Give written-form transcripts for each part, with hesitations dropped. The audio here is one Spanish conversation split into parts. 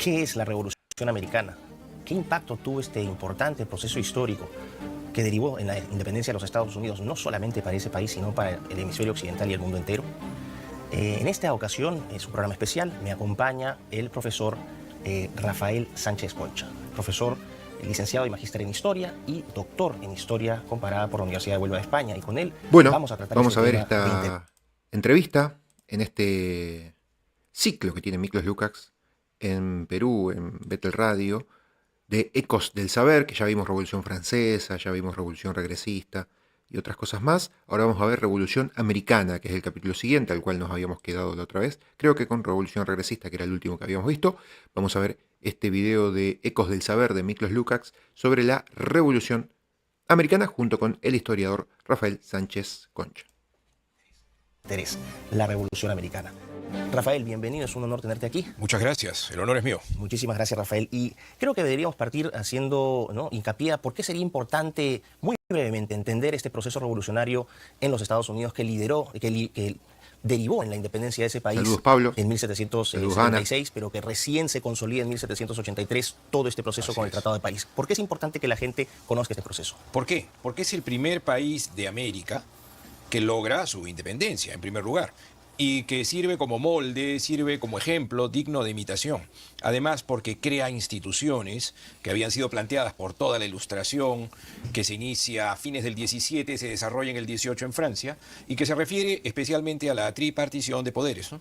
¿Qué es la Revolución Americana? ¿Qué impacto tuvo este importante proceso histórico que derivó en la independencia de los Estados Unidos, no solamente para ese país, sino para el hemisferio occidental y el mundo entero? En esta ocasión, es un programa especial, me acompaña el profesor Rafael Sánchez Concha, profesor licenciado y magíster en Historia y doctor en Historia comparada por la Universidad de Huelva de España. Y con él vamos a tratar vamos a ver esta entrevista en este ciclo que tiene Miklos Lukács en Perú, en Betel Radio, de Ecos del Saber, que ya vimos Revolución Francesa, ya vimos Revolución Regresista y otras cosas más. Ahora vamos a ver Revolución Americana, que es el capítulo siguiente, al cual nos habíamos quedado la otra vez. Creo que con Revolución Regresista, que era el último que habíamos visto. Vamos a ver este video de Ecos del Saber de Miklos Lukács sobre la Revolución Americana, junto con el historiador Rafael Sánchez Concha. La Revolución Americana. Rafael, bienvenido, es un honor tenerte aquí. Muchas gracias, el honor es mío. Muchísimas gracias, Rafael. Y creo que deberíamos partir haciendo hincapié a por qué sería importante, muy brevemente, entender este proceso revolucionario en los Estados Unidos que lideró, que derivó en la independencia de ese país. Saludos, Pablo. En 1776, pero que recién se consolida en 1783 todo este proceso con el Tratado de París. ¿Por qué es importante que la gente conozca este proceso? ¿Por qué? Porque es el primer país de América que logra su independencia, en primer lugar, y que sirve como molde, sirve como ejemplo digno de imitación. Además, porque crea instituciones que habían sido planteadas por toda la Ilustración, que se inicia a fines del 17, se desarrolla en el 18 en Francia, y que se refiere especialmente a la tripartición de poderes, ¿no?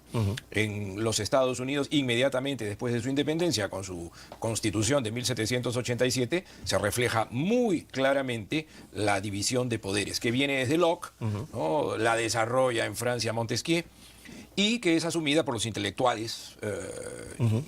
En los Estados Unidos, inmediatamente después de su independencia, con su Constitución de 1787, se refleja muy claramente la división de poderes, que viene desde Locke, ¿no? La desarrolla en Francia Montesquieu, y que es asumida por los intelectuales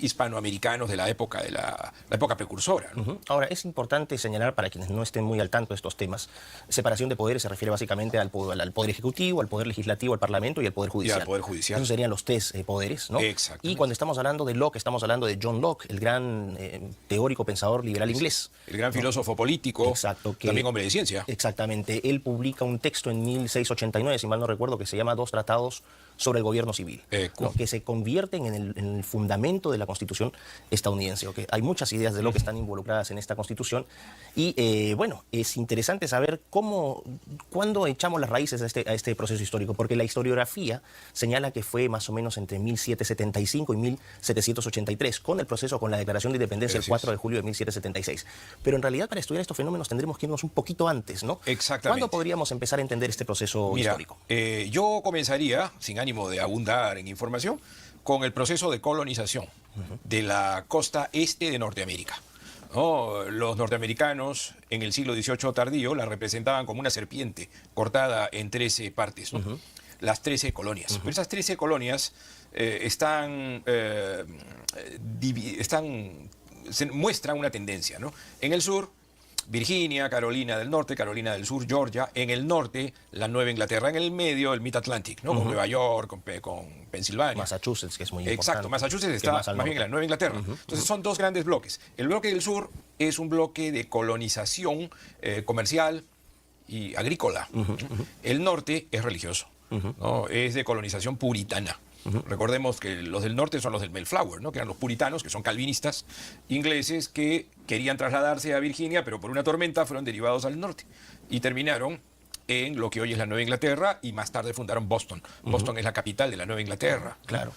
hispanoamericanos de la época, la época precursora, ¿no? Ahora, es importante señalar, para quienes no estén muy al tanto de estos temas, separación de poderes se refiere básicamente al poder ejecutivo, al poder legislativo, al parlamento y al poder judicial. Y al poder judicial. Esos serían los tres poderes, ¿no? Exacto. Y cuando estamos hablando de Locke, estamos hablando de John Locke, el gran teórico pensador liberal inglés. El gran filósofo político, exacto, también hombre de ciencia. Exactamente. Él publica un texto en 1689, si mal no recuerdo, que se llama Dos tratados sobre el gobierno civil, ¿no? Que se convierten en el fundamento de la Constitución estadounidense. ¿Okay? Hay muchas ideas de lo que están involucradas en esta Constitución y bueno, es interesante saber cuándo echamos las raíces a este proceso histórico, porque la historiografía señala que fue más o menos entre 1775 y 1783, con el proceso, con la Declaración de Independencia el 4 de julio de 1776. Pero en realidad, para estudiar estos fenómenos tendremos que irnos un poquito antes, ¿no? Exactamente. ¿Cuándo podríamos empezar a entender este proceso histórico? Yo comenzaría, sin ánimo de abundar en información, con el proceso de colonización de la costa este de Norteamérica, ¿no? Los norteamericanos en el siglo XVIII tardío la representaban como una serpiente cortada en 13 partes, ¿no? Las 13 colonias. Pero esas 13 colonias muestran una tendencia, ¿no? En el sur, Virginia, Carolina del Norte, Carolina del Sur, Georgia. En el norte, la Nueva Inglaterra. En el medio, el Mid-Atlantic, ¿no? Con Nueva York, con Pensilvania. Massachusetts, que es muy importante. Exacto, Massachusetts está más bien en la Nueva Inglaterra. Entonces son dos grandes bloques. El bloque del sur es un bloque de colonización comercial y agrícola. El norte es religioso, ¿no? Es de colonización puritana. Recordemos que los del norte son los del Mayflower, ¿no? Que eran los puritanos, que son calvinistas ingleses que querían trasladarse a Virginia, pero por una tormenta fueron derivados al norte y terminaron en lo que hoy es la Nueva Inglaterra, y más tarde fundaron Boston. Boston es la capital de la Nueva Inglaterra, claro.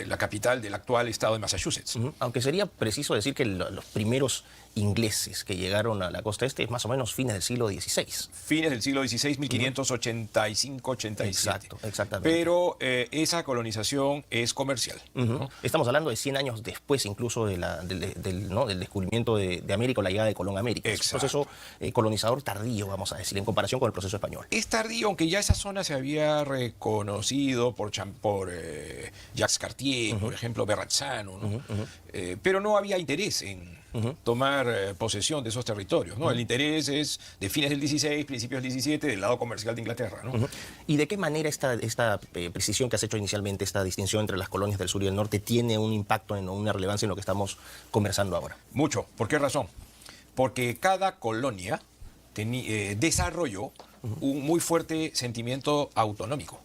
La capital del actual estado de Massachusetts. Aunque sería preciso decir que los primeros ingleses que llegaron a la costa este es más o menos fines del siglo XVI. Fines del siglo XVI, 1585-87. Exacto, exactamente. Pero esa colonización es comercial, ¿no? Estamos hablando de 100 años después incluso del descubrimiento de América o la llegada de Colón a América. Es un proceso colonizador tardío, vamos a decir, en comparación con el proceso español. Es tardío, aunque ya esa zona se había reconocido por Jacques Cartier, por ejemplo, Verrazzano, ¿no? Pero no había interés en tomar posesión de esos territorios, ¿no? El interés es de fines del 16, principios del 17, del lado comercial de Inglaterra, ¿no? ¿Y de qué manera esta precisión que has hecho inicialmente, esta distinción entre las colonias del sur y del norte, tiene un impacto, una relevancia en lo que estamos conversando ahora? Mucho. ¿Por qué razón? Porque cada colonia desarrolló un muy fuerte sentimiento autonómico.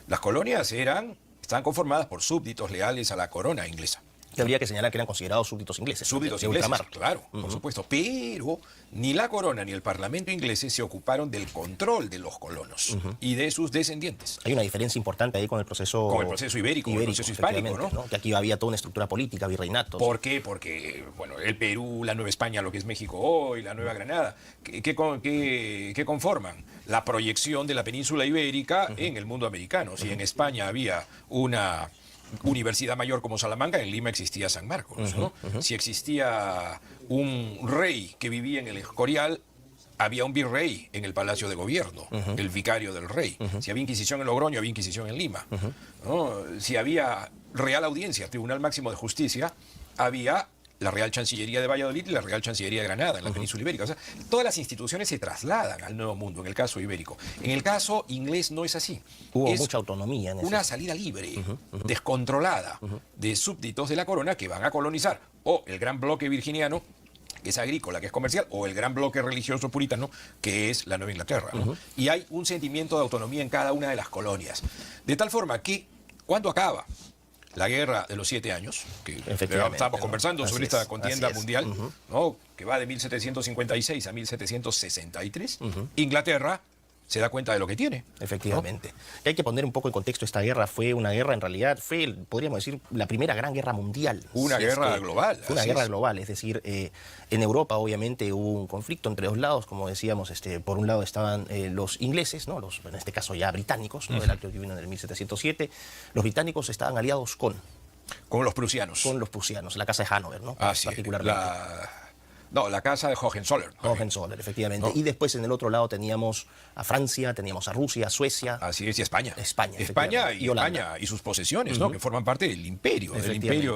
Las colonias estaban conformadas por súbditos leales a la corona inglesa. Que habría que señalar que eran considerados súbditos ingleses. Súbditos de ingleses, ultramar. claro, por supuesto. Pero ni la corona ni el parlamento ingleses se ocuparon del control de los colonos y de sus descendientes. Hay una diferencia importante ahí con el proceso... Con el proceso ibérico, el proceso hispánico, ¿no? Que aquí había toda una estructura política, virreinatos. ¿Por qué? Porque, bueno, el Perú, la Nueva España, lo que es México hoy, la Nueva Granada, ¿qué conforman? La proyección de la península ibérica en el mundo americano. Si en España había una universidad mayor como Salamanca, en Lima existía San Marcos, ¿no? Si existía un rey que vivía en el Escorial, había un virrey en el Palacio de Gobierno, el vicario del rey. Si había Inquisición en Logroño, había Inquisición en Lima. ¿No? Si había Real Audiencia, Tribunal Máximo de Justicia, había la Real Chancillería de Valladolid y la Real Chancillería de Granada, en la península ibérica. O sea, todas las instituciones se trasladan al Nuevo Mundo, en el caso ibérico. En el caso inglés no es así. Hubo mucha autonomía en una salida libre, descontrolada, de súbditos de la corona que van a colonizar o el gran bloque virginiano, que es agrícola, que es comercial, o el gran bloque religioso puritano, que es la Nueva Inglaterra, ¿no? Y hay un sentimiento de autonomía en cada una de las colonias. De tal forma que, cuando acaba la Guerra de los 7 años, que estábamos conversando sobre esta contienda mundial, ¿no? Que va de 1756 a 1763, Inglaterra se da cuenta de lo que tiene. Efectivamente. ¿No? Y hay que poner un poco en contexto, esta guerra fue una guerra, en realidad, podríamos decir, la primera gran guerra mundial. Una guerra global. Fue una guerra global, es decir, en Europa obviamente hubo un conflicto entre dos lados, como decíamos, por un lado estaban los ingleses, ¿no? En este caso ya británicos, ¿no? El acto que vino en el 1707, los británicos estaban aliados con los prusianos. Con los prusianos, la casa de Hannover, ¿no? Particularmente. La casa de Hohenzollern. Hohenzollern, efectivamente. ¿No? Y después en el otro lado teníamos a Francia, teníamos a Rusia, a Suecia. Así es, y España. España y España y sus posesiones, ¿no? Que forman parte del imperio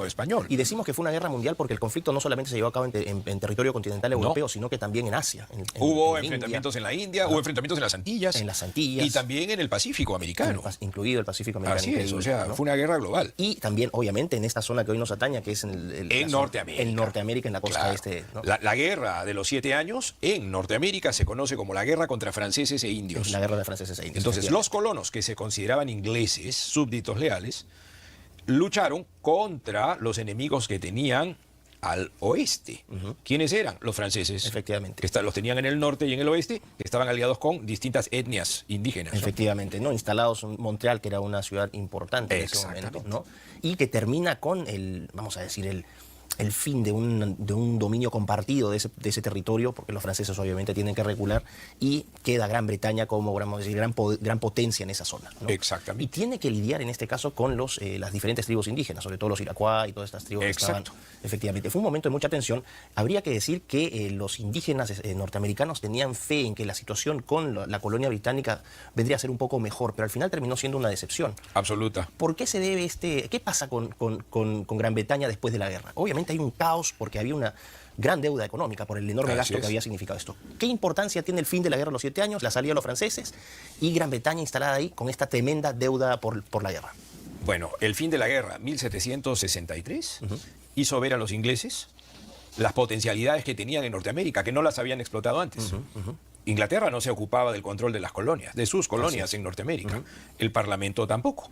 español. Y decimos que fue una guerra mundial porque el conflicto no solamente se llevó a cabo en territorio continental europeo, sino que también en Asia. Hubo enfrentamientos en la India, hubo enfrentamientos en las Antillas. En las Antillas. Y también en el Pacífico americano. Incluido el Pacífico americano. Así es, o sea, ¿no? Fue una guerra global. Y también, obviamente, en esta zona que hoy nos ataña, que es en Norteamérica. En Norteamérica, en la costa este. ¿No? La guerra de los 7 años en Norteamérica se conoce como la guerra contra franceses e indios. La guerra de franceses e indios. Entonces, los colonos que se consideraban ingleses, súbditos leales, lucharon contra los enemigos que tenían al oeste. ¿Quiénes eran? Los franceses. Efectivamente. Que los tenían en el norte y en el oeste, que estaban aliados con distintas etnias indígenas. Efectivamente, ¿no? Instalados en Montreal, que era una ciudad importante en ese momento, ¿no? Y que termina con vamos a decir, el fin de un dominio compartido de ese territorio, porque los franceses obviamente tienen que recular, y queda Gran Bretaña como, vamos a decir, gran potencia en esa zona, ¿no? Exactamente. Y tiene que lidiar en este caso con las diferentes tribus indígenas, sobre todo los Iroquois y todas estas tribus. Exacto. Que estaban, efectivamente. Fue un momento de mucha tensión. Habría que decir que los indígenas norteamericanos tenían fe en que la situación con la colonia británica vendría a ser un poco mejor, pero al final terminó siendo una decepción. Absoluta. ¿Por qué se debe qué pasa con Gran Bretaña después de la guerra? Obviamente hay un caos porque había una gran deuda económica por el enorme gasto que había significado esto. ¿Qué importancia tiene el fin de la guerra de los 7 años, la salida de los franceses y Gran Bretaña instalada ahí con esta tremenda deuda por la guerra? Bueno, el fin de la guerra, 1763, hizo ver a los ingleses las potencialidades que tenían en Norteamérica, que no las habían explotado antes. Inglaterra no se ocupaba del control de las colonias, de sus colonias en Norteamérica. El Parlamento tampoco.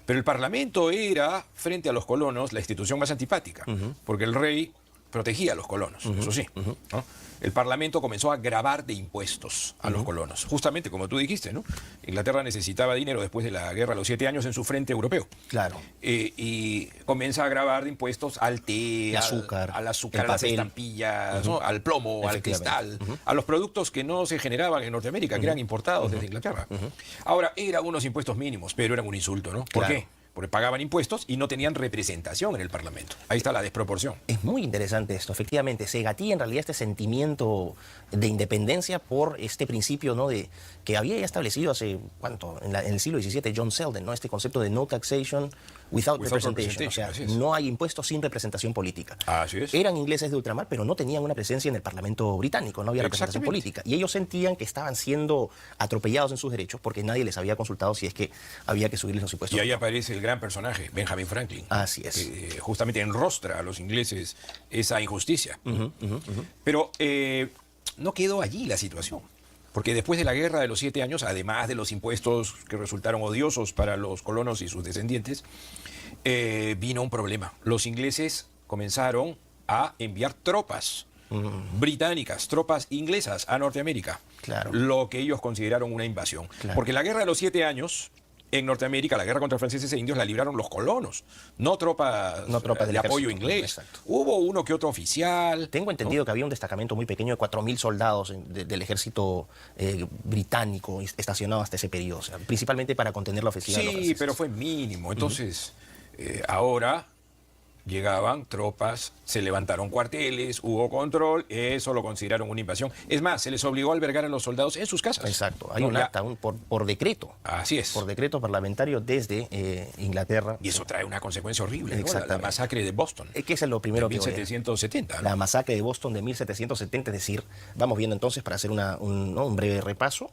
Pero el Parlamento era, frente a los colonos, la institución más antipática, porque el rey protegía a los colonos, eso sí. ¿No? El Parlamento comenzó a gravar de impuestos a los colonos, justamente como tú dijiste, ¿no? Inglaterra necesitaba dinero después de la guerra de los 7 años en su frente europeo. Claro. Y comienza a gravar de impuestos al té, al azúcar, a las estampillas, ¿no? Al plomo, al cristal, a los productos que no se generaban en Norteamérica, que eran importados desde Inglaterra. Ahora, eran unos impuestos mínimos, pero eran un insulto, ¿no? ¿Por qué? Porque pagaban impuestos y no tenían representación en el Parlamento. Ahí está la desproporción. Es muy interesante esto, efectivamente. Se gatilla en realidad este sentimiento de independencia por este principio, ¿no? Que había ya establecido hace, ¿cuánto? En el siglo XVII, John Selden, ¿no? Este concepto de no taxation without representation. O sea, no hay impuestos sin representación política. Así es. Eran ingleses de ultramar, pero no tenían una presencia en el Parlamento británico, no había representación política. Y ellos sentían que estaban siendo atropellados en sus derechos porque nadie les había consultado si es que había que subirles los impuestos. Y ahí aparece el gran personaje, Benjamin Franklin. Así es. Que justamente enrostra a los ingleses esa injusticia. Pero no quedó allí la situación. Porque después de la guerra de los 7 años, además de los impuestos que resultaron odiosos para los colonos y sus descendientes, vino un problema. Los ingleses comenzaron a enviar tropas británicas, tropas inglesas a Norteamérica. Claro. Lo que ellos consideraron una invasión. Claro. Porque la guerra de los 7 años en Norteamérica, la guerra contra franceses e indios, la libraron los colonos, no tropas, de apoyo inglés. Exacto. Hubo uno que otro oficial. Tengo entendido que había un destacamento muy pequeño de 4.000 soldados del ejército británico estacionado hasta ese periodo, o sea, principalmente para contener la ofensiva de los Sí, franceses. pero fue mínimo. Entonces, ahora llegaban tropas, se levantaron cuarteles, hubo control, eso lo consideraron una invasión. Es más, se les obligó a albergar a los soldados en sus casas. Exacto, hay un acta por decreto. Así es. Por decreto parlamentario desde Inglaterra. Y eso trae una consecuencia horrible, ¿no? Exactamente. La masacre de Boston. Que es lo primero de que voy a- 1770. ¿no? La masacre de Boston de 1770, es decir, vamos viendo entonces, para hacer un breve repaso,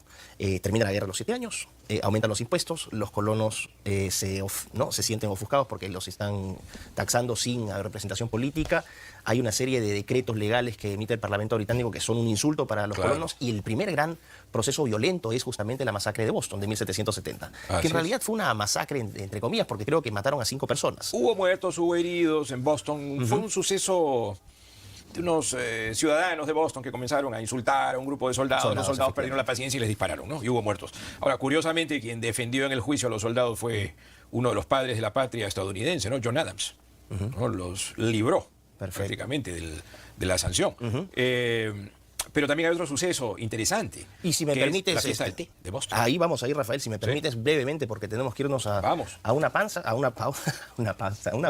termina la guerra de los 7 años, aumentan los impuestos, los colonos se sienten ofuscados porque los están taxando sin representación política. Hay una serie de decretos legales que emite el Parlamento británico que son un insulto para los colonos, y el primer gran proceso violento es justamente la masacre de Boston de 1770, que en realidad fue una masacre entre comillas, porque creo que mataron a 5 personas. Hubo muertos, hubo heridos en Boston. Fue un suceso de unos ciudadanos de Boston que comenzaron a insultar a un grupo de soldados. Los soldados perdieron la paciencia y les dispararon, ¿no? Y hubo muertos. Ahora, curiosamente, quien defendió en el juicio a los soldados fue uno de los padres de la patria estadounidense, ¿no? John Adams. ¿no? Los libró prácticamente de la sanción. Pero también hay otro suceso interesante. Y si me permites, la fiesta del té de Boston. Ahí vamos a ir, Rafael, si me permites brevemente, porque tenemos que irnos a una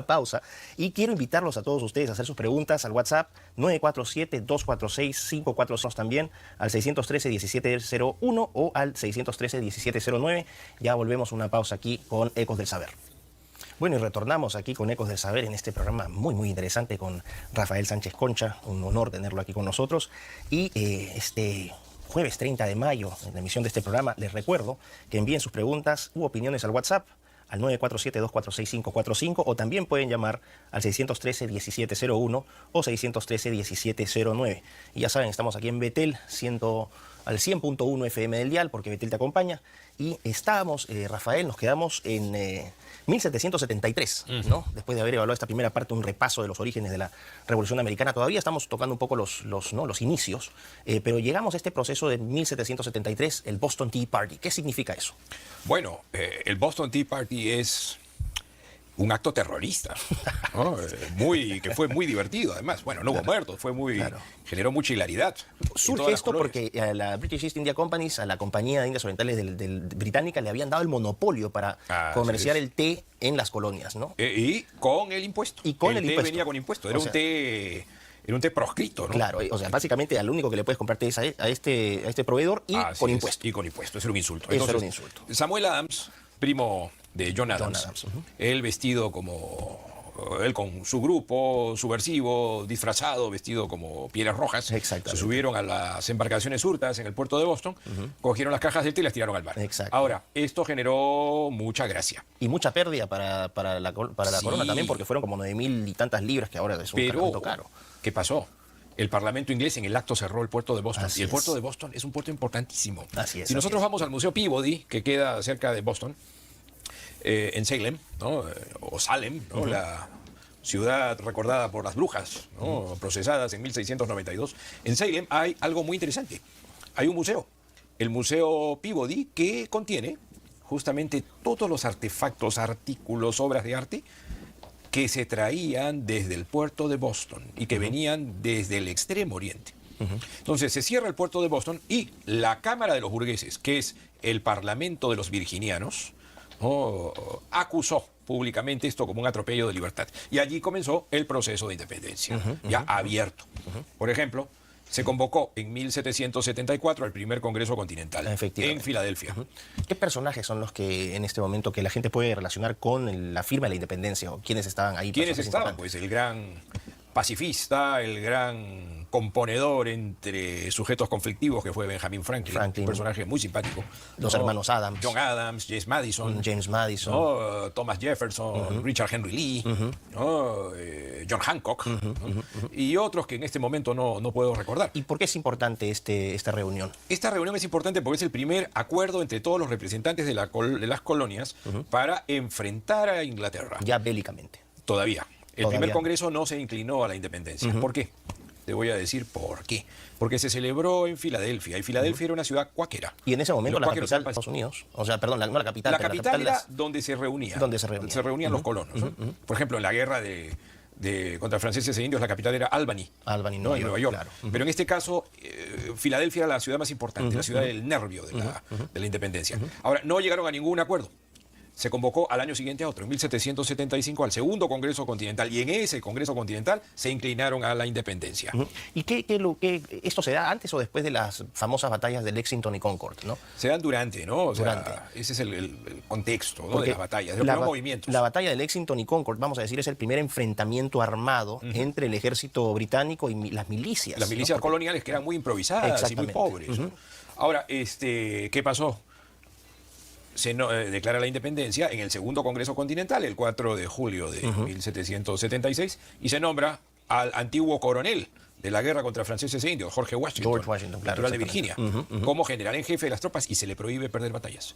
pausa. Y quiero invitarlos a todos ustedes a hacer sus preguntas al WhatsApp 947-246-542, también al 613-1701 o al 613-1709. Ya volvemos a una pausa aquí con Ecos del Saber. Bueno, y retornamos aquí con Ecos del Saber en este programa muy, muy interesante con Rafael Sánchez Concha. Un honor tenerlo aquí con nosotros. Y este jueves 30 de mayo, en la emisión de este programa, les recuerdo que envíen sus preguntas u opiniones al WhatsApp al 947-246-545, o también pueden llamar al 613-1701 o 613-1709. Y ya saben, estamos aquí en Betel, al 100.1 FM del dial, porque Betel te acompaña. Y estábamos, Rafael, nos quedamos en 1773, ¿no? Después de haber evaluado esta primera parte, un repaso de los orígenes de la Revolución Americana. Todavía estamos tocando un poco los inicios, pero llegamos a este proceso de 1773, el Boston Tea Party. ¿Qué significa eso? Bueno, el Boston Tea Party es un acto terrorista, ¿no? Que fue muy divertido, además. Bueno, no hubo muertos, generó mucha hilaridad. Surge esto porque a la British East India Company, a la Compañía de Indias Orientales británica, le habían dado el monopolio para comerciar el té en las colonias, ¿no? Y con el impuesto. Y con el impuesto. Venía con impuesto. Era un té proscrito, ¿no? Claro, o sea, básicamente al único que le puedes comprarte es a este proveedor y con impuesto. Y con impuesto, eso era un insulto. Eso era un insulto. Samuel Adams, primo de John Adams, él vestido él con su grupo subversivo, disfrazado, vestido como Pieles Rojas, se subieron a las embarcaciones hurtas en el puerto de Boston, cogieron las cajas de té y las tiraron al mar. Ahora, esto generó mucha gracia. Y mucha pérdida para la corona también, porque fueron como 9.000 y tantas libras, que ahora es un cargamento caro. ¿Qué pasó? El Parlamento inglés en el acto cerró el puerto de Boston. Y el puerto de Boston es un puerto importantísimo. Si nosotros vamos al Museo Peabody, que queda cerca de Boston, en Salem, ¿no? O Salem, ¿no? La ciudad recordada por las brujas, ¿no? Procesadas en 1692. En Salem hay algo muy interesante. Hay un museo, el Museo Peabody, que contiene justamente todos los artefactos, artículos, obras de arte que se traían desde el puerto de Boston y que venían desde el extremo oriente. Entonces se cierra el puerto de Boston y la Cámara de los Burgueses, que es el Parlamento de los Virginianos, acusó públicamente esto como un atropello de libertad. Y allí comenzó el proceso de independencia, ya abierto. Por ejemplo, se convocó en 1774 al primer Congreso Continental en Filadelfia. ¿Qué personajes son los que en este momento que la gente puede relacionar con la firma de la independencia? ¿O quiénes estaban ahí? ¿Quiénes estaban? Pues el gran pacifista, el gran componedor entre sujetos conflictivos que fue Benjamin Franklin. Un personaje muy simpático. Los hermanos Adams. John Adams, James Madison. Thomas Jefferson, Richard Henry Lee, John Hancock, y otros que en este momento no puedo recordar. ¿Y por qué es importante esta reunión? Esta reunión es importante porque es el primer acuerdo entre todos los representantes de las colonias para enfrentar a Inglaterra. Ya bélicamente. Todavía. El primer Congreso no se inclinó a la independencia. ¿Por qué? Te voy a decir por qué. Porque se celebró en Filadelfia, y Filadelfia era una ciudad cuáquera. Y en ese momento la capital de Estados Unidos, o sea, perdón, no la capital. La capital era donde se reunían. Se reunían los colonos. Por ejemplo, en la guerra contra franceses e indios, la capital era Albany, Albany, ¿no? En Nueva York. Claro. Pero en este caso, Filadelfia era la ciudad más importante, la ciudad del nervio de la independencia. Ahora, no llegaron a ningún acuerdo. Se convocó al año siguiente a otro, en 1775, al segundo Congreso Continental, y en ese Congreso Continental se inclinaron a la independencia. ¿Y esto se da antes o después de las famosas batallas de Lexington y Concord, ¿no? Se dan durante, ¿no? O sea, ese es el contexto, ¿no?, de las batallas, de los movimientos. La batalla de Lexington y Concord, vamos a decir, es el primer enfrentamiento armado entre el ejército británico y las milicias. Las milicias coloniales, que eran muy improvisadas y muy pobres. Ahora, ¿qué pasó? Se declara la independencia en el segundo Congreso Continental, el 4 de julio de 1776, y se nombra al antiguo coronel de la guerra contra franceses e indios, George Washington, natural de Virginia, como general en jefe de las tropas, y se le prohíbe perder batallas.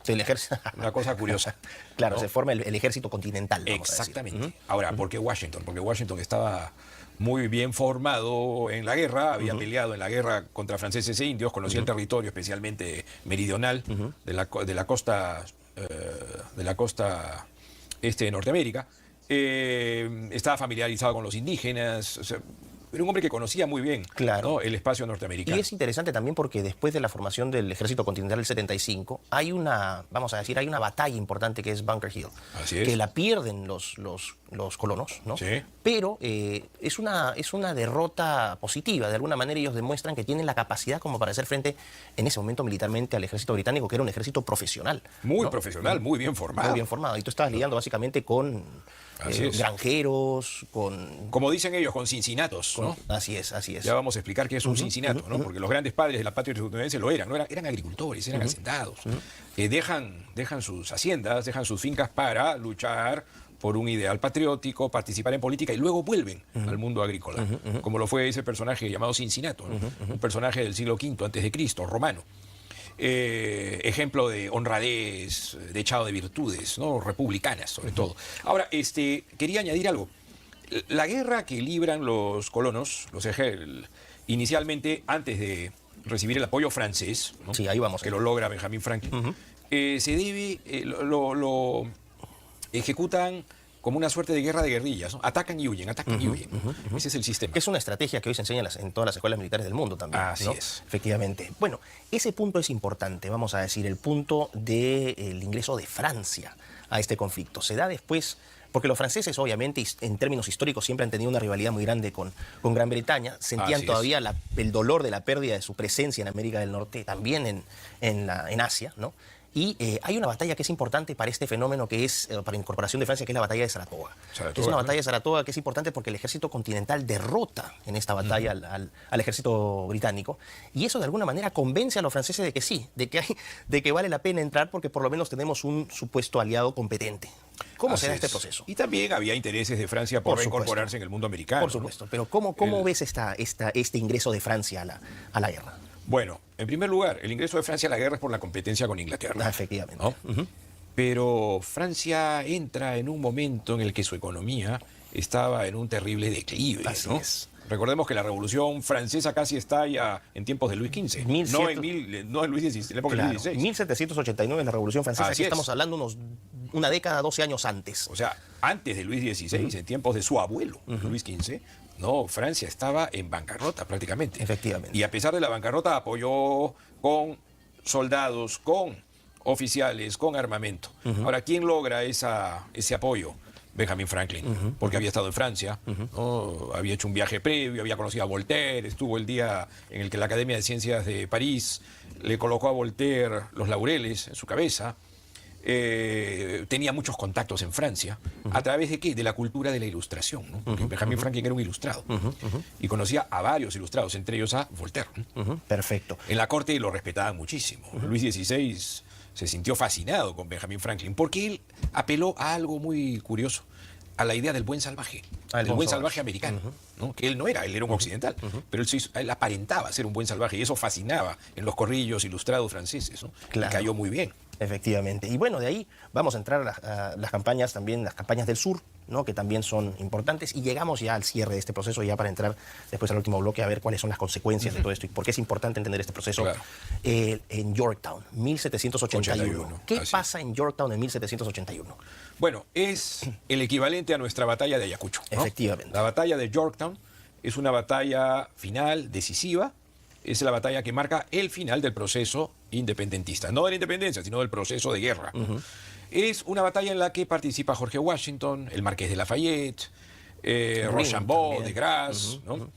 Una cosa curiosa. Claro, ¿no? Se forma el ejército continental. Exactamente. Ahora, ¿por qué Washington? Porque Washington estaba muy bien formado en la guerra, había peleado en la guerra contra franceses e indios, conocía el territorio, especialmente meridional, de la costa este de Norteamérica, estaba familiarizado con los indígenas, o sea, era un hombre que conocía muy bien, ¿no?, el espacio norteamericano. Y es interesante también porque después de la formación del Ejército Continental del 75, hay una batalla importante que es Bunker Hill. Así es. Que la pierden los colonos, ¿no? Sí. Pero es una derrota positiva. De alguna manera ellos demuestran que tienen la capacidad como para hacer frente en ese momento militarmente al ejército británico, que era un ejército profesional. Muy profesional, muy bien formado. Muy bien formado. Y tú estabas lidiando básicamente con granjeros, como dicen ellos, con cincinatos, ¿no? Así es. Ya vamos a explicar qué es un cincinato, ¿no? Porque los grandes padres de la patria estadounidense lo eran, ¿no? Eran agricultores, eran hacendados. Dejan sus haciendas, dejan sus fincas para luchar por un ideal patriótico, participar en política, y luego vuelven al mundo agrícola, como lo fue ese personaje llamado Cincinato, ¿no? Un personaje del siglo V a.C., romano. Ejemplo de honradez, de echado de virtudes, ¿no?, republicanas sobre todo. Ahora, quería añadir algo. La guerra que libran los colonos, inicialmente, antes de recibir el apoyo francés, ¿no?, sí, ahí vamos, que lo logra Benjamin Franklin, lo ejecutan como una suerte de guerra de guerrillas, ¿no? Atacan y huyen, atacan y huyen. Ese es el sistema. Es una estrategia que hoy se enseña en todas las escuelas militares del mundo también. Así es. Efectivamente. Bueno, ese punto es importante, vamos a decir, el punto del ingreso de Francia a este conflicto. Se da después, porque los franceses obviamente en términos históricos siempre han tenido una rivalidad muy grande con Gran Bretaña, sentían todavía el dolor de la pérdida de su presencia en América del Norte, también en Asia, ¿no? Y hay una batalla que es importante para este fenómeno, que es para incorporación de Francia, que es la batalla de Saratoga. Es una batalla de Saratoga que es importante porque el ejército continental derrota en esta batalla al ejército británico, y eso de alguna manera convence a los franceses de que sí, de que vale la pena entrar porque por lo menos tenemos un supuesto aliado competente. ¿Cómo se da este proceso? Y también había intereses de Francia por reincorporarse en el mundo americano. Por supuesto, ¿no? Pero ¿cómo ves este ingreso de Francia a la guerra? Bueno, en primer lugar, el ingreso de Francia a la guerra es por la competencia con Inglaterra. Efectivamente. ¿No? Pero Francia entra en un momento en el que su economía estaba en un terrible declive. Así ¿no? es. Recordemos que la Revolución Francesa casi está ya en tiempos de Luis XV, no en Luis XVI, en la época de Luis XVI. 1789 es la Revolución Francesa, aquí estamos hablando una década, 12 años antes. O sea, antes de Luis XVI, en tiempos de su abuelo, Luis XV, no, Francia estaba en bancarrota prácticamente. Efectivamente. Y a pesar de la bancarrota apoyó con soldados, con oficiales, con armamento. Ahora, ¿quién logra ese apoyo? Benjamin Franklin, porque había estado en Francia, ¿no? Había hecho un viaje previo, había conocido a Voltaire, estuvo el día en el que la Academia de Ciencias de París le colocó a Voltaire los laureles en su cabeza. Tenía muchos contactos en Francia. ¿A través de qué? De la cultura de la ilustración, ¿no? Porque Benjamin Franklin era un ilustrado y conocía a varios ilustrados, entre ellos a Voltaire, ¿no? Perfecto. En la corte lo respetaban muchísimo. Luis XVI se sintió fascinado con Benjamin Franklin porque él apeló a algo muy curioso, a la idea del buen salvaje, el buen salvaje americano, ¿no? Que él no era, él era un occidental, pero él aparentaba ser un buen salvaje y eso fascinaba en los corrillos ilustrados franceses, ¿no? Claro. Y cayó muy bien. Efectivamente. Y bueno, de ahí vamos a entrar a las campañas también, las campañas del sur, ¿no? Que también son importantes. Y llegamos ya al cierre de este proceso, ya para entrar después al último bloque a ver cuáles son las consecuencias de todo esto y por qué es importante entender este proceso. Claro. En Yorktown, 1781. 81, ¿Qué así. pasa en Yorktown en 1781? Bueno, es el equivalente a nuestra batalla de Ayacucho, ¿no? Efectivamente. La batalla de Yorktown es una batalla final, decisiva. Es la batalla que marca el final del proceso independentista. No de la independencia, sino del proceso de guerra. Es una batalla en la que participa Jorge Washington, el Marqués de Lafayette, Rochambeau, de Grasse, ¿no?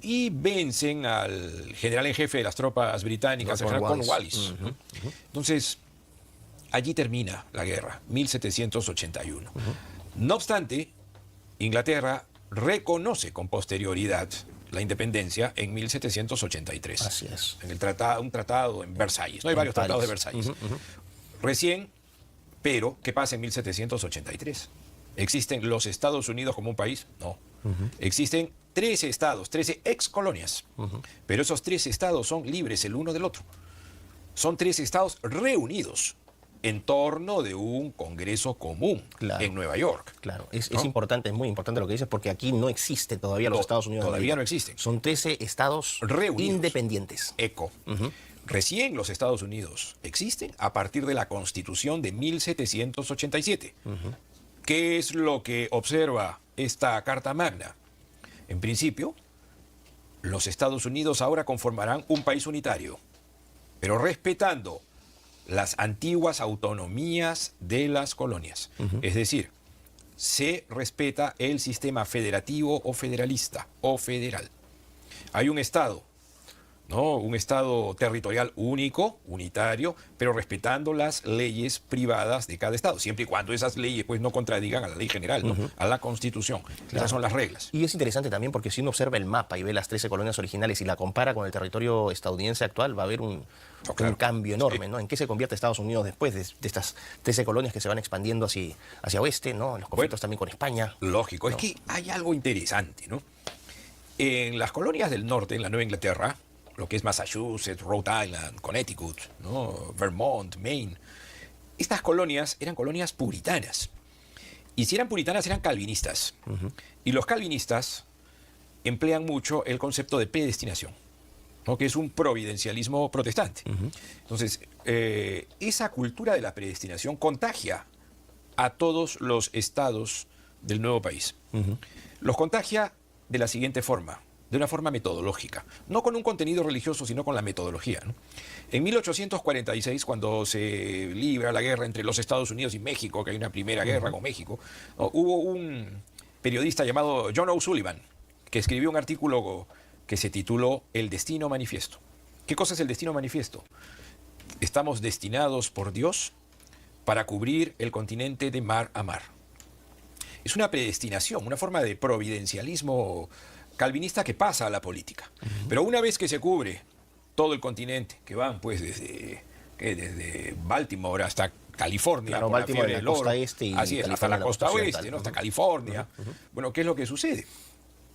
Y vencen al general en jefe de las tropas británicas, el general Cornwallis, ¿no? Entonces, allí termina la guerra, 1781. No obstante, Inglaterra reconoce con posterioridad la independencia en 1783. Así es. En un tratado en Versalles. No hay varios tratados de Versalles. Recién, pero, ¿qué pasa en 1783? ¿Existen los Estados Unidos como un país? No. Existen 13 estados, 13 excolonias. Pero esos 13 estados son libres el uno del otro. Son 13 estados reunidos en torno de un congreso común en Nueva York. Claro, es importante, es muy importante lo que dices, porque aquí no existe todavía los Estados Unidos. Todavía no existen. Son 13 estados reunidos, independientes. Recién los Estados Unidos existen a partir de la Constitución de 1787. ¿Qué es lo que observa esta Carta Magna? En principio, los Estados Unidos ahora conformarán un país unitario, pero respetando las antiguas autonomías de las colonias. Es decir, se respeta el sistema federativo o federalista o federal. Hay un Estado, ¿no? Un Estado territorial único, unitario, pero respetando las leyes privadas de cada Estado, siempre y cuando esas leyes pues, no contradigan a la ley general, ¿no? A la Constitución. Esas son las reglas. Y es interesante también porque si uno observa el mapa y ve las 13 colonias originales y la compara con el territorio estadounidense actual, va a haber un cambio enorme, ¿no? ¿En qué se convierte Estados Unidos después de estas 13 colonias que se van expandiendo hacia oeste, ¿no? En los conflictos también con España. Lógico, es que hay algo interesante, ¿no? En las colonias del norte, en la Nueva Inglaterra, lo que es Massachusetts, Rhode Island, Connecticut, ¿no? Vermont, Maine, estas colonias eran colonias puritanas. Y si eran puritanas, eran calvinistas. Y los calvinistas emplean mucho el concepto de predestinación, ¿no? Que es un providencialismo protestante. Entonces, esa cultura de la predestinación contagia a todos los estados del nuevo país. Los contagia de la siguiente forma, de una forma metodológica, no con un contenido religioso, sino con la metodología, ¿no? En 1846, cuando se libra la guerra entre los Estados Unidos y México, que hay una primera guerra con México, ¿no? Hubo un periodista llamado John O'Sullivan, que escribió un artículo que se tituló El Destino Manifiesto. ¿Qué cosa es el Destino Manifiesto? Estamos destinados por Dios para cubrir el continente de mar a mar. Es una predestinación, una forma de providencialismo calvinista que pasa a la política. Pero una vez que se cubre todo el continente, que van pues desde Baltimore hasta California, claro, Baltimore, la costa este y así es, hasta la costa oeste, ¿no? Hasta California. Bueno, ¿qué es lo que sucede?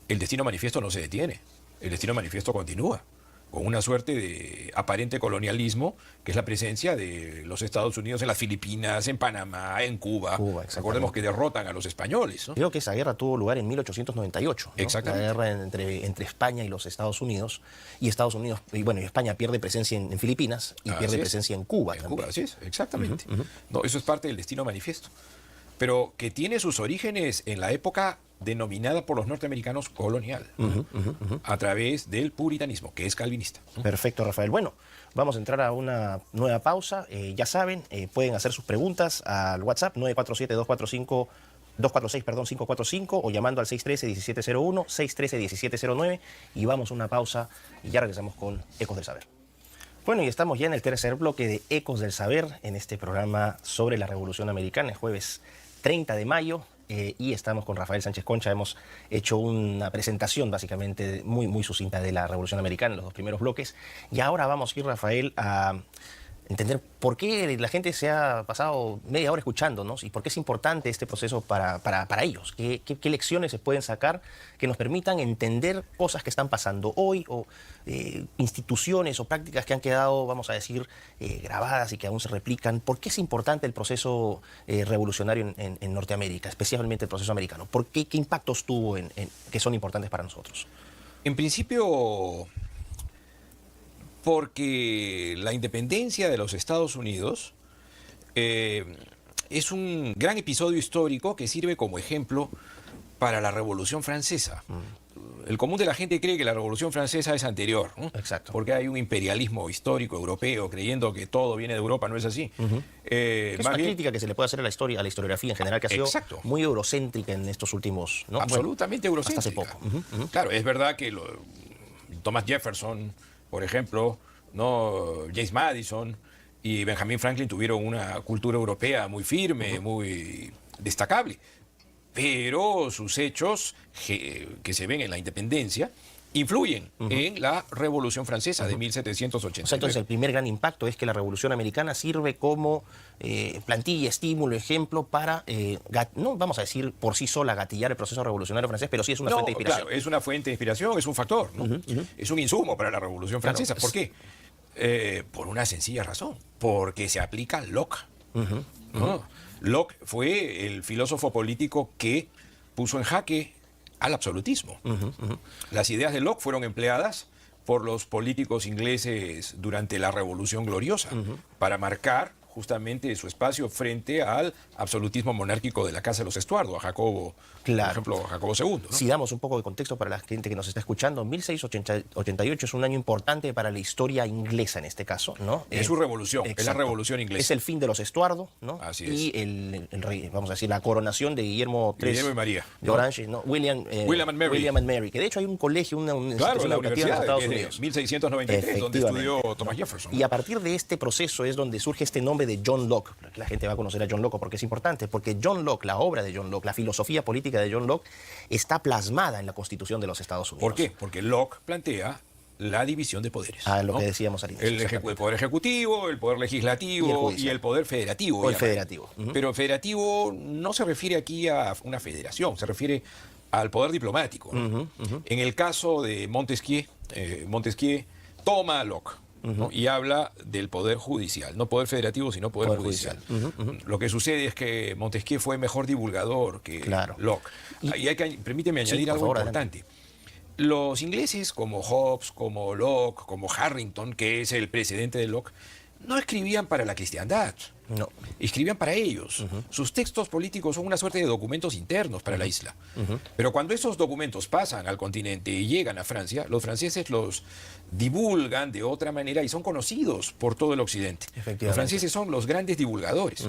El Destino Manifiesto no se detiene, el Destino Manifiesto continúa, con una suerte de aparente colonialismo, que es la presencia de los Estados Unidos en las Filipinas, en Panamá, en Cuba. Recordemos que derrotan a los españoles, ¿no? Creo que esa guerra tuvo lugar en 1898. ¿No? Exactamente. La guerra entre España y los Estados Unidos. Y Estados Unidos, y bueno, y España pierde presencia en Filipinas y pierde presencia en Cuba también. Cuba, así es, exactamente. No, eso es parte del Destino Manifiesto. Pero que tiene sus orígenes en la época denominada por los norteamericanos colonial, a través del puritanismo, que es calvinista. Perfecto, Rafael. Bueno, vamos a entrar a una nueva pausa. Ya saben, pueden hacer sus preguntas al WhatsApp 947-246-545 o llamando al 613-1701, 613-1709 y vamos a una pausa y ya regresamos con Ecos del Saber. Bueno, y estamos ya en el tercer bloque de Ecos del Saber en este programa sobre la Revolución Americana, el jueves 30 de mayo. Y estamos con Rafael Sánchez Concha. Hemos hecho una presentación básicamente muy sucinta de la Revolución Americana en los dos primeros bloques. Y ahora vamos a ir, Rafael, a entender por qué la gente se ha pasado media hora escuchándonos y por qué es importante este proceso para ellos. ¿Qué lecciones se pueden sacar que nos permitan entender cosas que están pasando hoy o instituciones o prácticas que han quedado, vamos a decir, grabadas y que aún se replican? ¿Por qué es importante el proceso revolucionario en Norteamérica, especialmente el proceso americano? ¿Qué impactos tuvo que son importantes para nosotros? En principio, porque la independencia de los Estados Unidos es un gran episodio histórico que sirve como ejemplo para la Revolución Francesa. El común de la gente cree que la Revolución Francesa es anterior, ¿no? Exacto. Porque hay un imperialismo histórico europeo creyendo que todo viene de Europa, no es así. Es una crítica que se le puede hacer a la historiografía en general, que ha sido muy eurocéntrica en estos últimos... ¿no? Absolutamente eurocéntrica. Hasta hace poco. Claro, es verdad que Thomas Jefferson, por ejemplo, ¿no? James Madison y Benjamin Franklin tuvieron una cultura europea muy firme, muy destacable. Pero sus hechos que se ven en la independencia influyen en la Revolución Francesa de 1789. O sea, entonces el primer gran impacto es que la Revolución Americana sirve como plantilla, estímulo, ejemplo para, no vamos a decir por sí sola gatillar el proceso revolucionario francés, pero sí es una fuente de inspiración. Claro, es una fuente de inspiración, es un factor, ¿no? Es un insumo para la Revolución Francesa. ¿Por qué? Por una sencilla razón, porque se aplica Locke. ¿No? Locke fue el filósofo político que puso en jaque al absolutismo. Las ideas de Locke fueron empleadas por los políticos ingleses durante la Revolución Gloriosa para marcar justamente su espacio frente al absolutismo monárquico de la Casa de los Estuardo, a Jacobo, por ejemplo, a Jacobo II, ¿no? Si damos un poco de contexto para la gente que nos está escuchando, 1688 es un año importante para la historia inglesa en este caso, ¿no? Es su revolución, es la revolución inglesa. Es el fin de los Estuardo, ¿no? Así es. Y el rey, vamos a decir, la coronación de Guillermo III. Guillermo y María. De Orange, ¿no? William and Mary. Que de hecho hay un colegio, una claro, la universidad en Estados Unidos. 1693, donde estudió Thomas Jefferson. Y a partir de este proceso es donde surge este nombre de John Locke. La gente va a conocer a John Locke porque es importante, porque John Locke, la obra de John Locke, la filosofía política de John Locke, está plasmada en la Constitución de los Estados Unidos. ¿Por qué? Porque Locke plantea la división de poderes. Lo que decíamos al inicio. El poder ejecutivo, el poder legislativo y el poder federativo. O el federativo. Pero el federativo no se refiere aquí a una federación, se refiere al poder diplomático, ¿no? En el caso de Montesquieu, Montesquieu toma a Locke, ¿no? Y habla del poder judicial, no poder federativo, sino poder judicial. Lo que sucede es que Montesquieu fue mejor divulgador que Locke. Y permíteme añadir algo importante. Los ingleses como Hobbes, como Locke, como Harrington, que es el precedente de Locke, no escribían para la cristiandad. No. Escribían para ellos. Sus textos políticos son una suerte de documentos internos para la isla. Pero cuando esos documentos pasan al continente y llegan a Francia, los franceses los divulgan de otra manera y son conocidos por todo el occidente. Los franceses son los grandes divulgadores.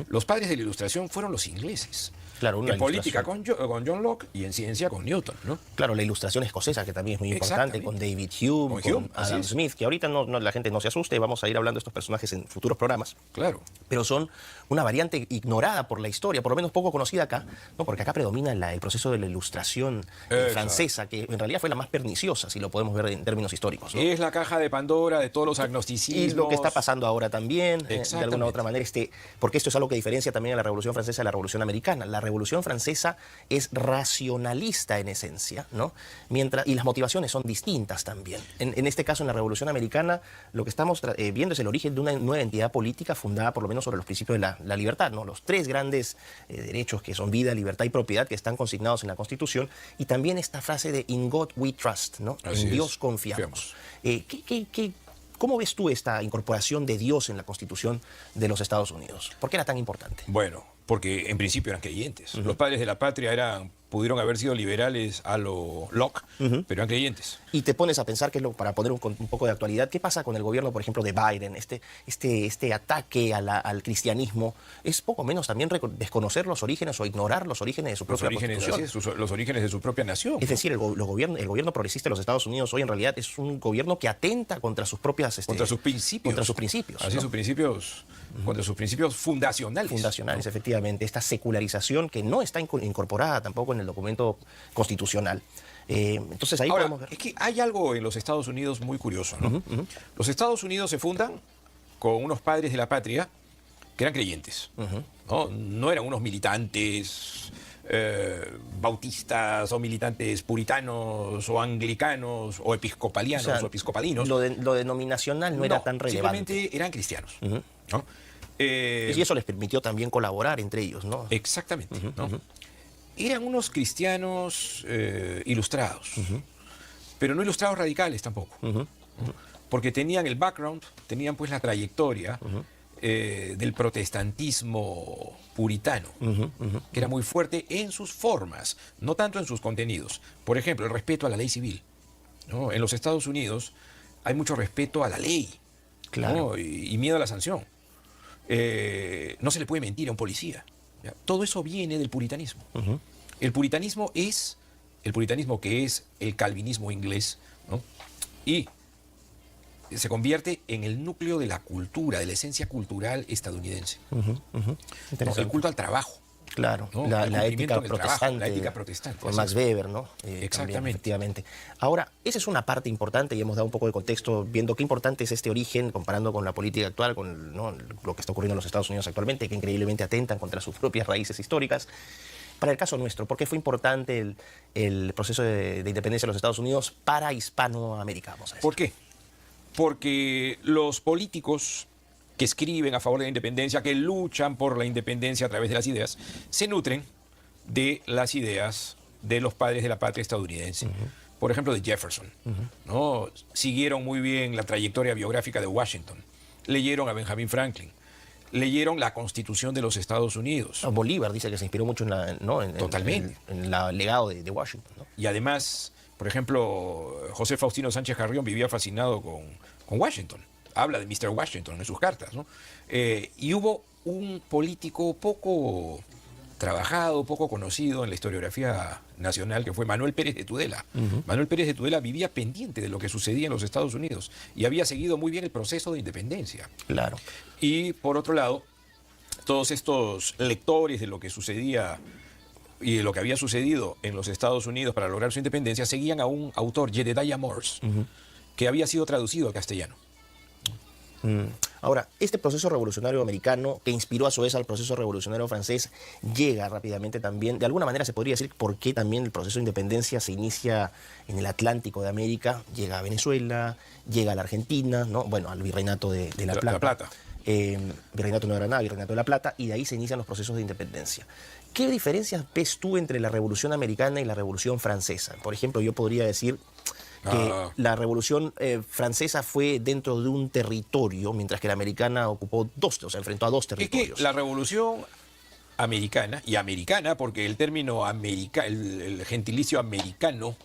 Los padres de la Ilustración fueron los ingleses. Claro, en política con John Locke y en ciencia con Newton, ¿no? Claro, la Ilustración escocesa, que también es muy importante, con David Hume, con Adam Smith, que ahorita la gente no se asuste, vamos a ir hablando de estos personajes en futuros programas. Claro. Pero son una variante ignorada por la historia, por lo menos poco conocida acá, ¿no? Porque acá predomina el proceso de la Ilustración francesa, que en realidad fue la más perniciosa, si lo podemos ver en términos históricos, ¿no? Es la caja de Pandora de todos los agnosticismos. Y lo que está pasando ahora también, de alguna u otra manera, porque esto es algo que diferencia también a la Revolución Francesa de la Revolución Americana. La Revolución Francesa es racionalista en esencia, ¿no? Y las motivaciones son distintas también. En este caso, en la Revolución Americana, lo que estamos viendo es el origen de una nueva entidad política fundada por lo menos sobre los principios de la libertad, ¿no? Los tres grandes derechos que son vida, libertad y propiedad, que están consignados en la Constitución, y también esta frase de "In God we trust", ¿no? En Dios confiamos. ¿Cómo ves tú esta incorporación de Dios en la Constitución de los Estados Unidos? ¿Por qué era tan importante? Bueno, porque en principio eran creyentes. Los padres de la patria pudieron haber sido liberales a lo Locke, pero eran creyentes. Y te pones a pensar, para poner un poco de actualidad, ¿qué pasa con el gobierno, por ejemplo, de Biden? Este ataque al cristianismo es poco menos también desconocer los orígenes o ignorar los orígenes de su propia constitución. Los orígenes de su propia nación. Es decir, el gobierno progresista de los Estados Unidos hoy en realidad es un gobierno que atenta contra sus propias... contra sus principios. Contra sus principios. Así, ¿no? Contra sus principios fundacionales. Fundacionales, ¿no? Efectivamente. Esta secularización que no está incorporada tampoco en el documento constitucional. Entonces ahí podemos ver. Es que hay algo en los Estados Unidos muy curioso, ¿no? Los Estados Unidos se fundan con unos padres de la patria que eran creyentes. No eran unos militantes bautistas o militantes puritanos o anglicanos o episcopalianos o episcopalinos. Lo denominacional no era tan relevante. Simplemente eran cristianos. ¿no? Y eso les permitió también colaborar entre ellos, ¿no? Exactamente. ¿no? Eran unos cristianos ilustrados, pero no ilustrados radicales tampoco. Porque tenían el background, tenían pues la trayectoria del protestantismo puritano, que era muy fuerte en sus formas, no tanto en sus contenidos. Por ejemplo, el respeto a la ley civil, ¿no? En los Estados Unidos hay mucho respeto a la ley, claro. ¿no? y miedo a la sanción. No se le puede mentir a un policía. ¿Ya? Todo eso viene del puritanismo. El puritanismo que es el calvinismo inglés, ¿no? Y se convierte en el núcleo de la cultura, de la esencia cultural estadounidense. ¿No? El culto al trabajo. Claro, ¿no? la ética protestante. La ética protestante. Con Max Weber, ¿no? Exactamente. También, efectivamente. Ahora, esa es una parte importante y hemos dado un poco de contexto viendo qué importante es este origen comparando con la política actual, con ¿no? lo que está ocurriendo en los Estados Unidos actualmente, que increíblemente atentan contra sus propias raíces históricas. Para el caso nuestro, ¿por qué fue importante el proceso de independencia de los Estados Unidos para Hispanoamérica? Vamos a decir? ¿Por qué? Porque los políticos que escriben a favor de la independencia, que luchan por la independencia a través de las ideas, se nutren de las ideas de los padres de la patria estadounidense. Por ejemplo, de Jefferson. ¿No? Siguieron muy bien la trayectoria biográfica de Washington. Leyeron a Benjamin Franklin. Leyeron la Constitución de los Estados Unidos. Bolívar dice que se inspiró mucho Totalmente. En el legado de Washington. ¿no? Y además, por ejemplo, José Faustino Sánchez Carrión vivía fascinado con Washington. Habla de Mr. Washington en sus cartas. ¿no? Y hubo un político poco trabajado, poco conocido en la historiografía nacional, que fue Manuel Pérez de Tudela. Manuel Pérez de Tudela vivía pendiente de lo que sucedía en los Estados Unidos y había seguido muy bien el proceso de independencia. Claro. Y por otro lado, todos estos lectores de lo que sucedía y de lo que había sucedido en los Estados Unidos para lograr su independencia seguían a un autor, Jedediah Morse, que había sido traducido al castellano. Ahora, este proceso revolucionario americano, que inspiró a su vez al proceso revolucionario francés, llega rápidamente también, de alguna manera se podría decir por qué también el proceso de independencia se inicia en el Atlántico de América, llega a Venezuela, llega a la Argentina, ¿no? Bueno, al virreinato de La Plata. Virreinato de Granada, Virreinato de La Plata, y de ahí se inician los procesos de independencia. ¿Qué diferencias ves tú entre la Revolución Americana y la Revolución Francesa? Por ejemplo, yo podría decir que la Revolución Francesa fue dentro de un territorio, mientras que la americana ocupó se enfrentó a dos territorios. Es que la Revolución americana, y americana porque el término el gentilicio americano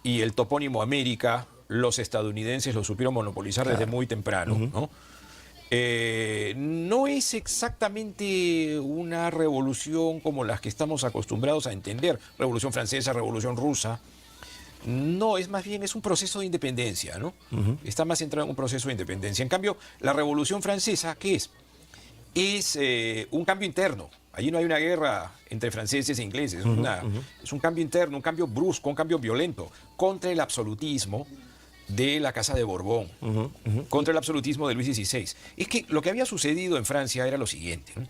y el topónimo América, los estadounidenses lo supieron monopolizar desde muy temprano, ¿no? No es exactamente una revolución como las que estamos acostumbrados a entender, Revolución Francesa, Revolución Rusa. No, es más bien un proceso de independencia, ¿no? Está más centrado en un proceso de independencia. En cambio, la Revolución Francesa, ¿qué es? Es un cambio interno. Allí no hay una guerra entre franceses e ingleses. Es un cambio interno, un cambio brusco, un cambio violento contra el absolutismo de la Casa de Borbón, contra el absolutismo de Luis XVI. Es que lo que había sucedido en Francia era lo siguiente, ¿no?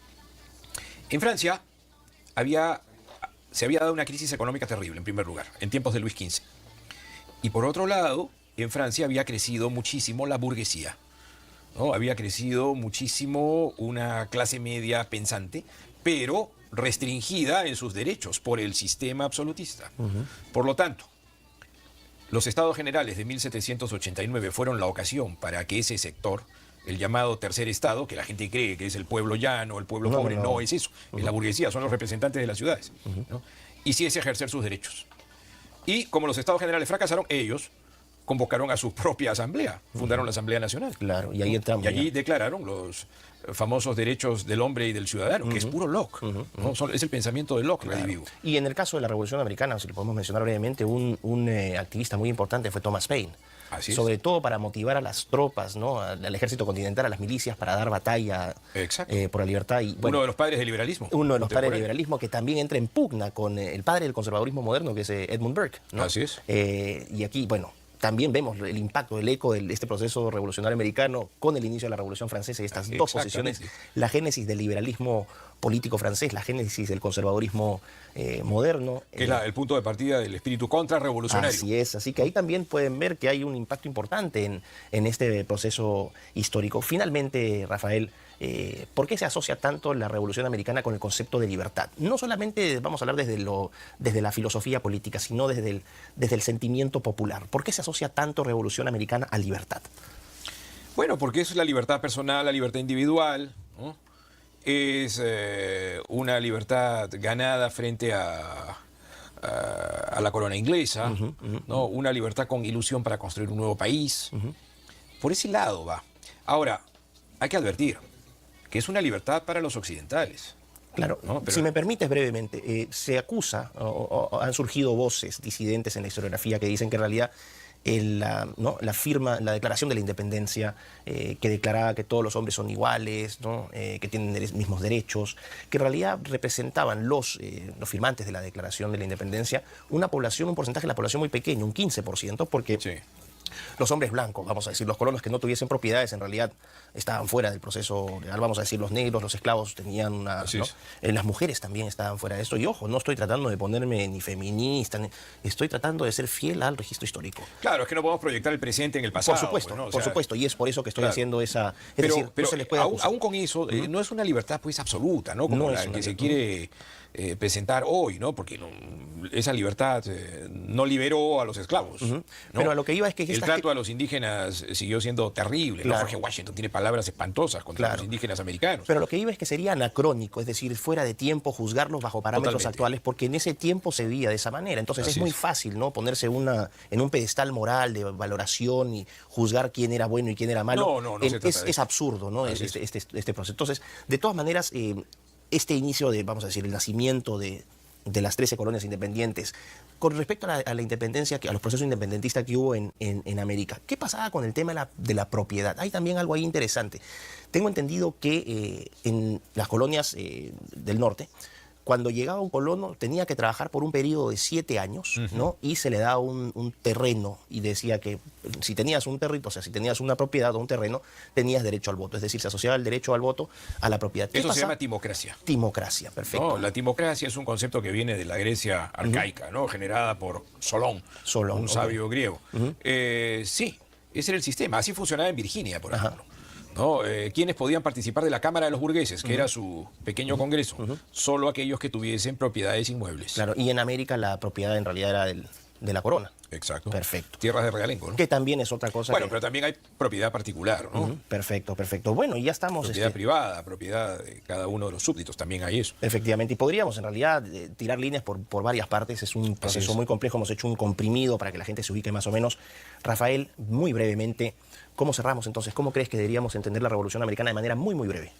En Francia se había dado una crisis económica terrible, en primer lugar, en tiempos de Luis XV. Y por otro lado, en Francia había crecido muchísimo la burguesía, ¿no? Había crecido muchísimo una clase media pensante, pero restringida en sus derechos por el sistema absolutista. Por lo tanto, los Estados Generales de 1789 fueron la ocasión para que ese sector, el llamado tercer estado, que la gente cree que es el pueblo llano, el pueblo pobre, no es eso, es la burguesía, son los representantes de las ciudades, ¿no? Hiciese ejercer sus derechos. Y como los Estados Generales fracasaron, ellos convocaron a su propia asamblea, fundaron la Asamblea Nacional. Claro, y ahí entramos. Y allí declararon los famosos derechos del hombre y del ciudadano, que es puro Locke, ¿no? Es el pensamiento de Locke, claro. Y en el caso de la Revolución Americana, si lo podemos mencionar brevemente, un activista muy importante fue Thomas Paine. Sobre todo para motivar a las tropas, ¿no? Al ejército continental, a las milicias, para dar batalla por la libertad. Y, bueno, uno de los padres del liberalismo. Uno de los padres del liberalismo que también entra en pugna con el padre del conservadurismo moderno, que es Edmund Burke, ¿no? Así es. Y aquí, bueno, también vemos el impacto, el eco de este proceso revolucionario americano con el inicio de la Revolución Francesa y estas dos posiciones, la génesis del liberalismo político francés, la génesis del conservadurismo moderno. Que es el punto de partida del espíritu contrarrevolucionario. Así es, así que ahí también pueden ver que hay un impacto importante en este proceso histórico. Finalmente, Rafael, ¿por qué se asocia tanto la Revolución Americana con el concepto de libertad? No solamente vamos a hablar desde la filosofía política, sino desde el sentimiento popular. ¿Por qué se asocia tanto Revolución Americana a libertad? Bueno, porque es la libertad personal, la libertad individual, ¿no? Es una libertad ganada frente a la corona inglesa, ¿no? Una libertad con ilusión para construir un nuevo país. Por ese lado va. Ahora, hay que advertir que es una libertad para los occidentales. Claro, ¿no? Pero, si me permites brevemente, se acusa, o han surgido voces disidentes en la historiografía que dicen que en realidad la declaración de la independencia, que declaraba que todos los hombres son iguales, ¿no? Que tienen mismos derechos, que en realidad representaban los firmantes de la declaración de la independencia un porcentaje de la población muy pequeño, un 15%, porque... Sí. Los hombres blancos, vamos a decir, los colonos que no tuviesen propiedades, en realidad estaban fuera del proceso legal, vamos a decir, los negros, los esclavos tenían una... ¿no? Las mujeres también estaban fuera de esto. Y ojo, no estoy tratando de ponerme ni feminista, estoy tratando de ser fiel al registro histórico. Claro, es que no podemos proyectar el presente en el pasado. Por supuesto, pues, ¿no? por supuesto, y es por eso que estoy haciendo esa... Pero no se les puede aún con eso, no es una libertad pues absoluta, ¿no? Como la que se quiere presentar hoy, ¿no? Porque esa libertad no liberó a los esclavos. ¿no? Pero a lo que iba es que... El trato a los indígenas siguió siendo terrible. Claro. ¿no? Jorge Washington tiene palabras espantosas contra los indígenas americanos. Pero lo que iba es que sería anacrónico, es decir, fuera de tiempo juzgarlos bajo parámetros actuales, porque en ese tiempo se veía de esa manera. Entonces es muy fácil, ¿no? Ponerse en un pedestal moral de valoración y juzgar quién era bueno y quién era malo. Es absurdo, ¿no? Este proceso. Entonces, de todas maneras, este inicio vamos a decir, el nacimiento de las 13 colonias independientes, con respecto a la independencia, a los procesos independentistas que hubo en América, ¿qué pasaba con el tema de la propiedad? Hay también algo ahí interesante. Tengo entendido que en las colonias del norte, cuando llegaba un colono tenía que trabajar por un periodo de 7 años, ¿no? Y se le daba un terreno y decía que si tenías un territorio, o sea, si tenías una propiedad o un terreno, tenías derecho al voto. Es decir, se asociaba el derecho al voto a la propiedad. Eso se llama timocracia. Timocracia, perfecto. No, la timocracia es un concepto que viene de la Grecia arcaica, ¿no? Generada por Solón, un sabio griego. Sí, ese era el sistema. Así funcionaba en Virginia, por ejemplo. ¿No? ¿Quiénes podían participar de la Cámara de los Burgueses, que era su pequeño congreso? Solo aquellos que tuviesen propiedades inmuebles. Claro, y en América la propiedad en realidad era de la corona. Exacto. Perfecto. Tierras de realengo, ¿no? Que también es otra cosa. Bueno, pero también hay propiedad particular, ¿no? Perfecto, perfecto. Bueno, y ya estamos... Propiedad privada, propiedad de cada uno de los súbditos, también hay eso. Efectivamente, y podríamos en realidad tirar líneas por varias partes. Es un proceso muy complejo, hemos hecho un comprimido para que la gente se ubique más o menos. Rafael, muy brevemente, ¿cómo cerramos entonces? ¿Cómo crees que deberíamos entender la Revolución Americana de manera muy, muy breve?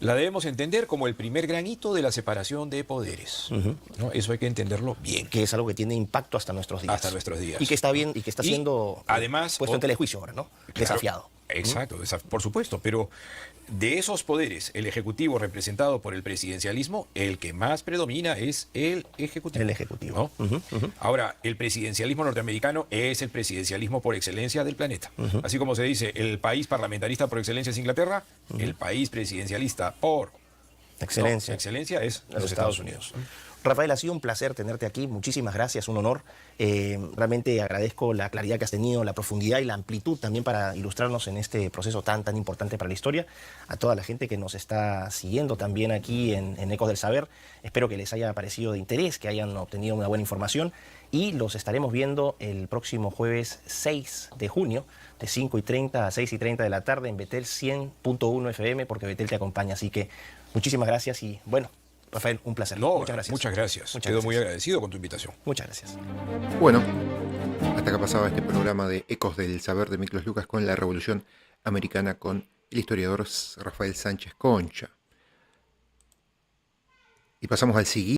La debemos entender como el primer gran hito de la separación de poderes. ¿no? Eso hay que entenderlo bien. Que es algo que tiene impacto hasta nuestros días. Hasta nuestros días. Y que está bien, y que está siendo además, puesto en telejuicio ahora, ¿no? Claro, desafiado. Exacto, por supuesto, pero de esos poderes, el Ejecutivo representado por el presidencialismo, el que más predomina es el Ejecutivo. El Ejecutivo. ¿no? Ahora, el presidencialismo norteamericano es el presidencialismo por excelencia del planeta. Así como se dice, el país parlamentarista por excelencia es Inglaterra, el país presidencialista por excelencia es los Estados Unidos. Rafael, ha sido un placer tenerte aquí, muchísimas gracias, un honor. Realmente agradezco la claridad que has tenido, la profundidad y la amplitud también para ilustrarnos en este proceso tan importante para la historia. A toda la gente que nos está siguiendo también aquí en Ecos del Saber, espero que les haya parecido de interés, que hayan obtenido una buena información y los estaremos viendo el próximo jueves 6 de junio de 5:30 a 6:30 de la tarde en Betel 100.1 FM, porque Betel te acompaña. Así que muchísimas gracias y bueno, Rafael, un placer. No, muchas gracias. Muchas gracias. Quedo muy agradecido con tu invitación. Muchas gracias. Bueno, hasta acá pasaba este programa de Ecos del Saber de Miklos Lucas con la Revolución Americana con el historiador Rafael Sánchez Concha. Y pasamos al siguiente.